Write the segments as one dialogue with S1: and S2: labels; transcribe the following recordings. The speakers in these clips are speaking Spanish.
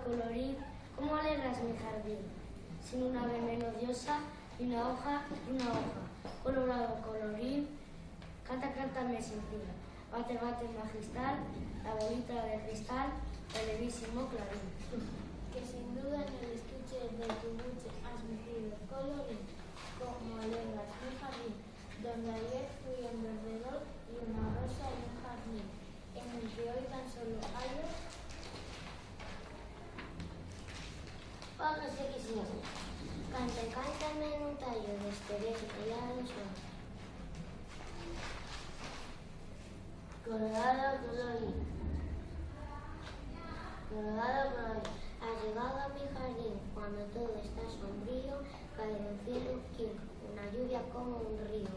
S1: colorín, cómo alegras mi jardín, sin una ave melodiosa, y una hoja, colorado colorín, canta, cántame sin fin, bate, bate magistral, la bolita de cristal, televísimo clarín.
S2: Que sin duda en el estuche de tu buche has metido colorín, como alegras mi jardín, donde ayer fui en verdedor y una rosa en un jardín, en el que hoy tan solo hallo.
S1: Págase que sí. Canta, cántame en un tallo de esperes criados son. Colorado colorín, colorado colorín, has llegado a mi jardín cuando todo está sombrío, cae del cielo una lluvia como un río.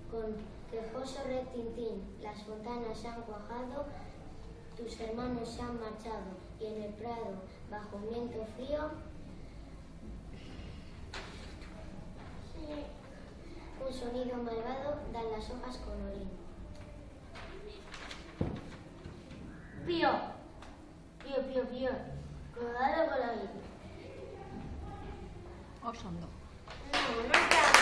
S1: Con quejoso retintín, las fontanas se han cuajado, tus hermanos se han marchado, y en el prado, bajo un viento frío, un sonido malvado dan las hojas colorín. Pío, pío, pío, pío, colorado colorín.
S3: Osondo.
S1: No, no está.